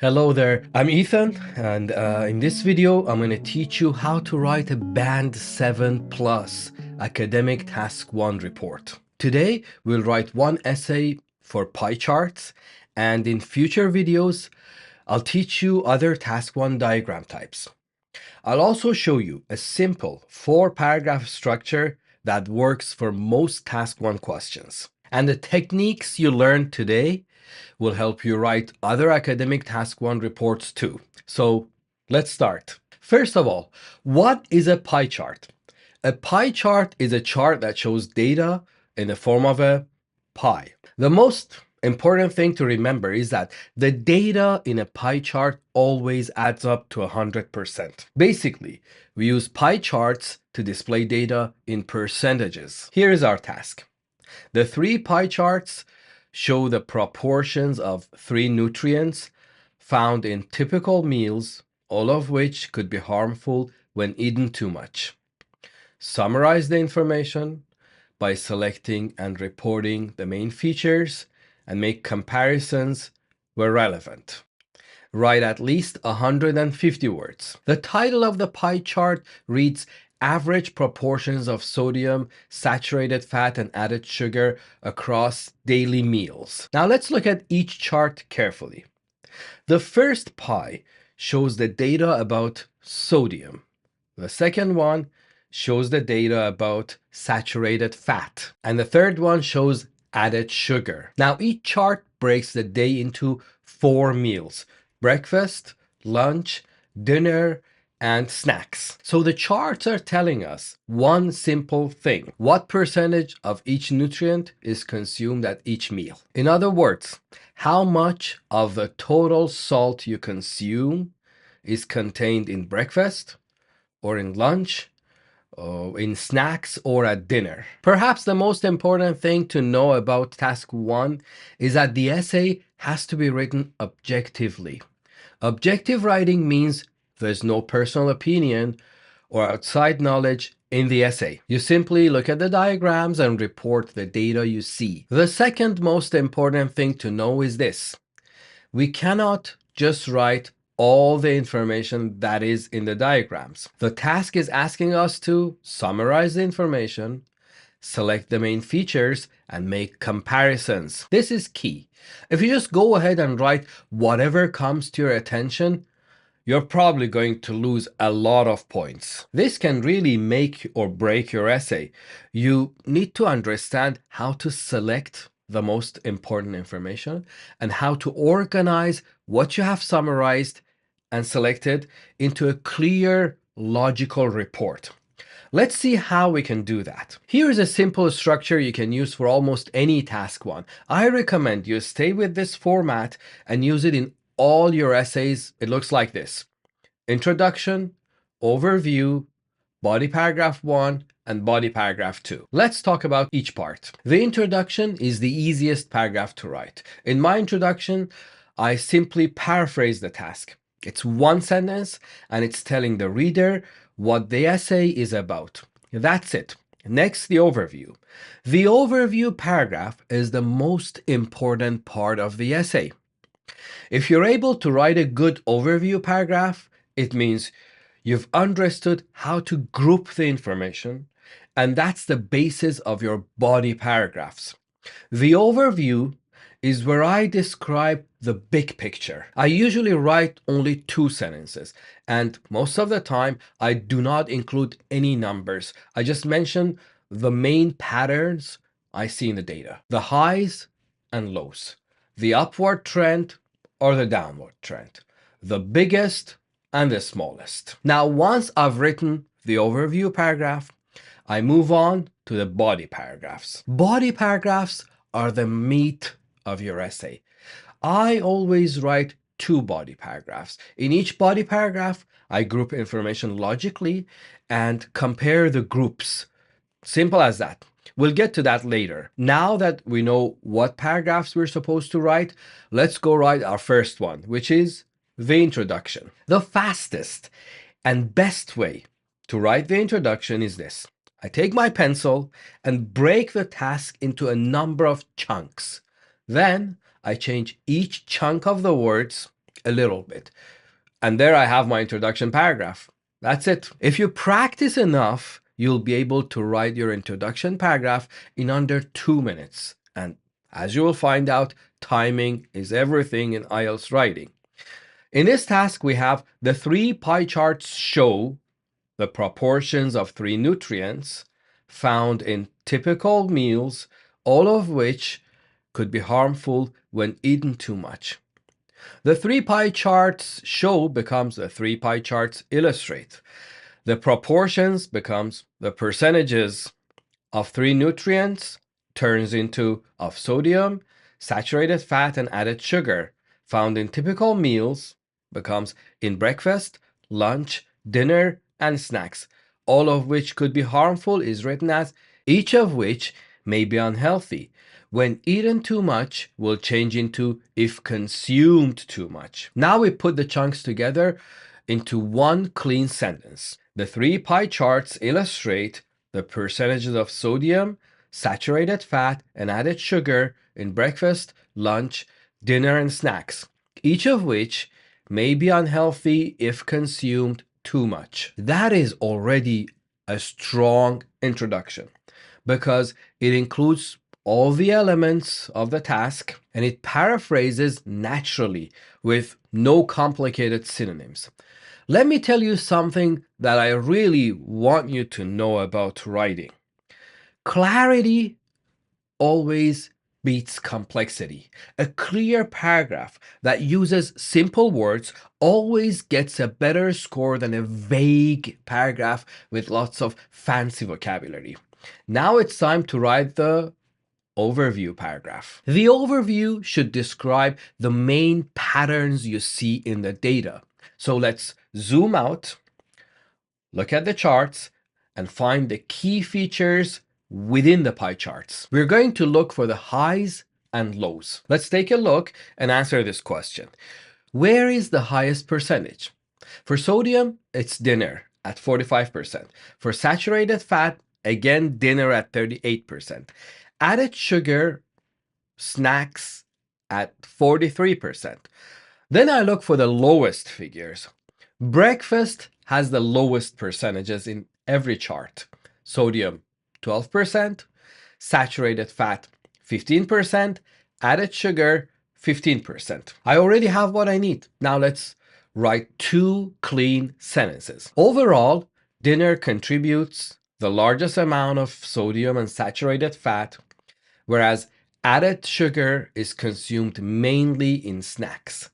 Hello there, I'm Ethan, and in this video, I'm going to teach you how to write a Band 7 Plus Academic Task 1 report. Today, we'll write one essay for pie charts, and in future videos, I'll teach you other Task 1 diagram types. I'll also show you a simple 4-paragraph structure that works for most Task 1 questions. And the techniques you learned today will help you write other academic Task 1 reports too. So let's start. First of all, what is a pie chart? A pie chart is a chart that shows data in the form of a pie. The most important thing to remember is that the data in a pie chart always adds up to 100%. Basically, we use pie charts to display data in percentages. Here is our task. The 3 pie charts show the proportions of 3 nutrients found in typical meals, all of which could be harmful when eaten too much. Summarize the information by selecting and reporting the main features and make comparisons where relevant. Write at least 150 words. The title of the pie chart reads Average proportions of sodium, saturated fat, and added sugar across daily meals. Now let's look at each chart carefully. The first pie shows the data about sodium. The second one shows the data about saturated fat. And the third one shows added sugar. Now each chart breaks the day into 4 meals: breakfast, lunch, dinner, and snacks. So the charts are telling us one simple thing: what percentage of each nutrient is consumed at each meal. In other words, how much of the total salt you consume is contained in breakfast, or in lunch, or in snacks, or at dinner. Perhaps the most important thing to know about task 1 is that the essay has to be written objectively. Objective writing means there's no personal opinion or outside knowledge in the essay. You simply look at the diagrams and report the data you see. The second most important thing to know is this: we cannot just write all the information that is in the diagrams. The task is asking us to summarize the information, select the main features, and make comparisons. This is key. If you just go ahead and write whatever comes to your attention, you're probably going to lose a lot of points. This can really make or break your essay. You need to understand how to select the most important information and how to organize what you have summarized and selected into a clear, logical report. Let's see how we can do that. Here is a simple structure you can use for almost any task 1. I recommend you stay with this format and use it in all your essays. It looks like this: introduction, overview, body paragraph 1, and body paragraph 2. Let's talk about each part. The introduction is the easiest paragraph to write. In my introduction, I simply paraphrase the task. It's one sentence and it's telling the reader what the essay is about. That's it. Next, the overview. The overview paragraph is the most important part of the essay. If you're able to write a good overview paragraph, it means you've understood how to group the information, and that's the basis of your body paragraphs. The overview is where I describe the big picture. I usually write only 2 sentences, and most of the time I do not include any numbers. I just mention the main patterns I see in the data: the highs and lows, the upward trend or the downward trend, the biggest and the smallest. Now, once I've written the overview paragraph, I move on to the body paragraphs. Body paragraphs are the meat of your essay. I always write 2 body paragraphs. In each body paragraph, I group information logically and compare the groups. Simple as that. We'll get to that later. Now that we know what paragraphs we're supposed to write, let's go write our first one, which is the introduction. The fastest and best way to write the introduction is this: I take my pencil and break the task into a number of chunks. Then I change each chunk of the words a little bit. And there I have my introduction paragraph. That's it. If you practice enough, you'll be able to write your introduction paragraph in under 2 minutes. And as you will find out, timing is everything in IELTS writing. In this task, we have the 3 pie charts show the proportions of 3 nutrients found in typical meals, all of which could be harmful when eaten too much. The 3 pie charts show becomes the 3 pie charts illustrate. The proportions becomes the percentages of 3 nutrients turns into of sodium, saturated fat, and added sugar found in typical meals becomes in breakfast, lunch, dinner, and snacks, all of which could be harmful is written as each of which may be unhealthy. When eaten too much will change into if consumed too much. Now we put the chunks together into one clean sentence. The 3 pie charts illustrate the percentages of sodium, saturated fat, and added sugar in breakfast, lunch, dinner, and snacks, each of which may be unhealthy if consumed too much. That is already a strong introduction because it includes all the elements of the task and it paraphrases naturally with no complicated synonyms. Let me tell you something that I really want you to know about writing. Clarity always beats complexity. A clear paragraph that uses simple words always gets a better score than a vague paragraph with lots of fancy vocabulary. Now it's time to write the overview paragraph. The overview should describe the main patterns you see in the data. So let's zoom out, look at the charts, and find the key features within the pie charts. We're going to look for the highs and lows. Let's take a look and answer this question. Where is the highest percentage? For sodium, it's dinner at 45%. For saturated fat, again, dinner at 38%. Added sugar, snacks at 43%. Then I look for the lowest figures. Breakfast has the lowest percentages in every chart. Sodium 12%, saturated fat 15%, added sugar 15%. I already have what I need. Now let's write 2 clean sentences. Overall, dinner contributes the largest amount of sodium and saturated fat, whereas added sugar is consumed mainly in snacks.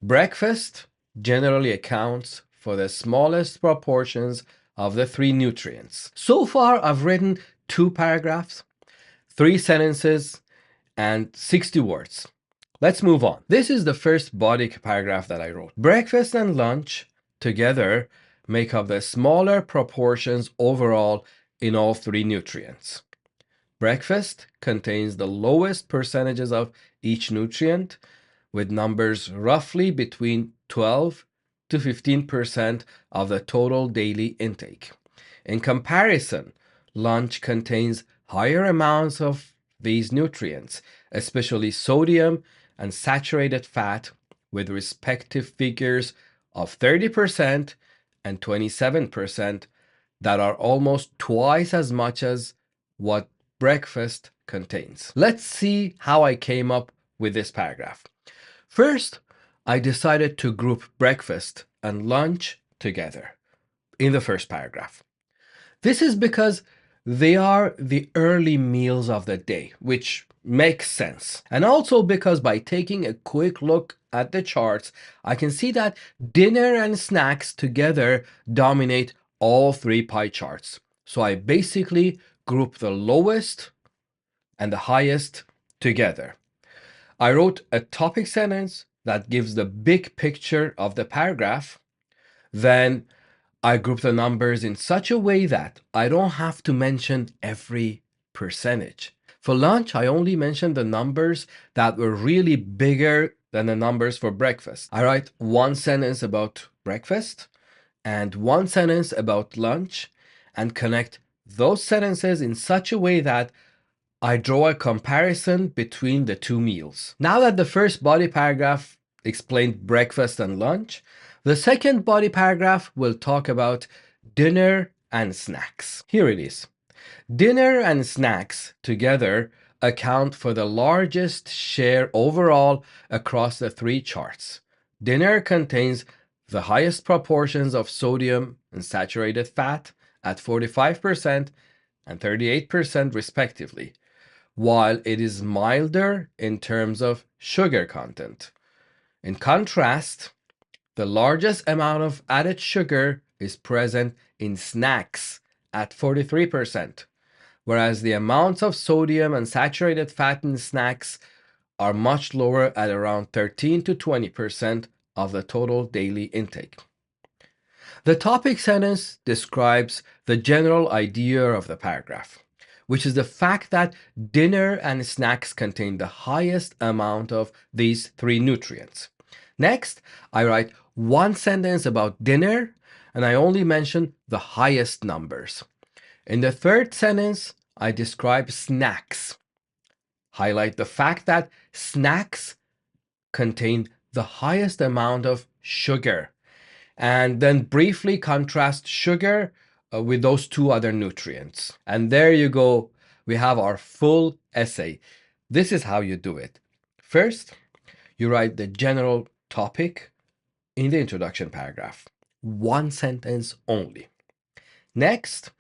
Breakfast generally accounts for the smallest proportions of the 3 nutrients. So far, I've written 2 paragraphs, 3 sentences, and 60 words. Let's move on. This is the first body paragraph that I wrote. Breakfast and lunch together make up the smaller proportions overall in all 3 nutrients. Breakfast contains the lowest percentages of each nutrient, with numbers roughly between 12 to 15% of the total daily intake. In comparison, lunch contains higher amounts of these nutrients, especially sodium and saturated fat, with respective figures of 30% and 27% that are almost twice as much as what breakfast contains. Let's see how I came up with this paragraph. First, I decided to group breakfast and lunch together in the first paragraph. This is because they are the early meals of the day, which makes sense. And also because by taking a quick look at the charts, I can see that dinner and snacks together dominate all 3 pie charts. So I basically group the lowest and the highest together. I wrote a topic sentence that gives the big picture of the paragraph. Then I group the numbers in such a way that I don't have to mention every percentage. For lunch, I only mentioned the numbers that were really bigger than the numbers for breakfast. I write 1 sentence about breakfast and 1 sentence about lunch and connect those sentences in such a way that I draw a comparison between the 2 meals. Now that the first body paragraph explain breakfast and lunch. The second body paragraph will talk about dinner and snacks. Here it is. Dinner and snacks together account for the largest share overall across the three charts. Dinner contains the highest proportions of sodium and saturated fat at 45% and 38% respectively, while it is milder in terms of sugar content. In contrast, the largest amount of added sugar is present in snacks at 43%, whereas the amounts of sodium and saturated fat in snacks are much lower at around 13 to 20% of the total daily intake. The topic sentence describes the general idea of the paragraph, which is the fact that dinner and snacks contain the highest amount of these three nutrients. Next, I write one sentence about dinner, and I only mention the highest numbers. In the third sentence, I describe snacks. Highlight the fact that snacks contain the highest amount of sugar, and then briefly contrast sugar with those two other nutrients. And there you go. We have our full essay. This is how you do it. First, you write the general topic in the introduction paragraph. One sentence only. Next,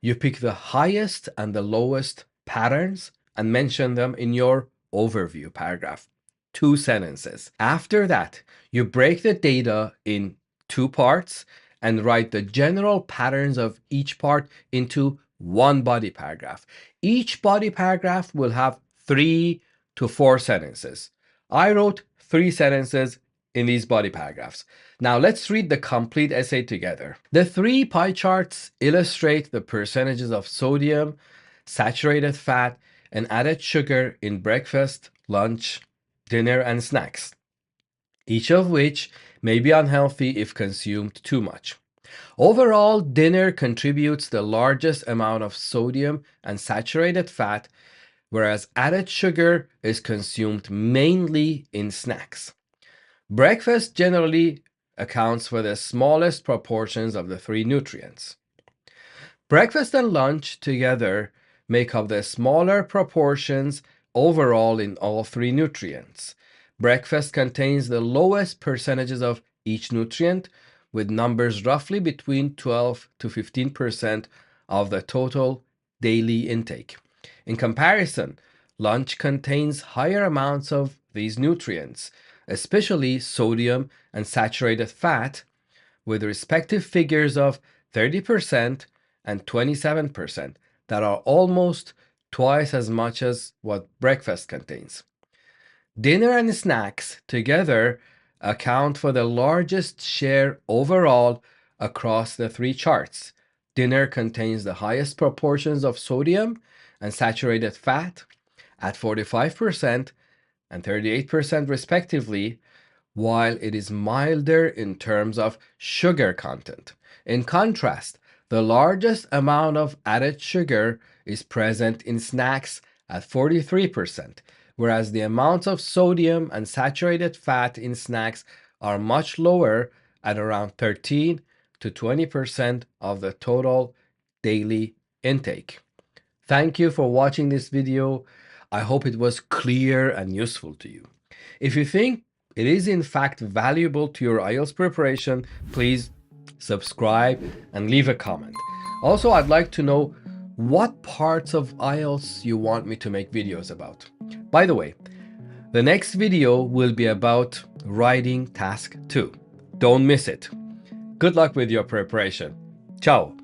you pick the highest and the lowest patterns and mention them in your overview paragraph. 2 sentences. After that, you break the data in 2 parts and write the general patterns of each part into one body paragraph. Each body paragraph will have 3 to 4 sentences. I wrote 3 sentences in these body paragraphs. Now let's read the complete essay together. The 3 pie charts illustrate the percentages of sodium, saturated fat, and added sugar in breakfast, lunch, dinner, and snacks, each of which may be unhealthy if consumed too much. Overall, dinner contributes the largest amount of sodium and saturated fat, whereas added sugar is consumed mainly in snacks. Breakfast generally accounts for the smallest proportions of the 3 nutrients. Breakfast and lunch together make up the smaller proportions overall in all 3 nutrients. Breakfast contains the lowest percentages of each nutrient, with numbers roughly between 12 to 15% of the total daily intake. In comparison, lunch contains higher amounts of these nutrients, especially sodium and saturated fat, with respective figures of 30% and 27% that are almost twice as much as what breakfast contains. Dinner and snacks together account for the largest share overall across the 3 charts. Dinner contains the highest proportions of sodium and saturated fat at 45% and 38% respectively, while it is milder in terms of sugar content. In contrast, the largest amount of added sugar is present in snacks at 43%, whereas the amounts of sodium and saturated fat in snacks are much lower at around 13 to 20% of the total daily intake. Thank you for watching this video. I hope it was clear and useful to you. If you think it is in fact valuable to your IELTS preparation, please subscribe and leave a comment. Also, I'd like to know what parts of IELTS you want me to make videos about. By the way, the next video will be about writing task 2. Don't miss it. Good luck with your preparation. Ciao.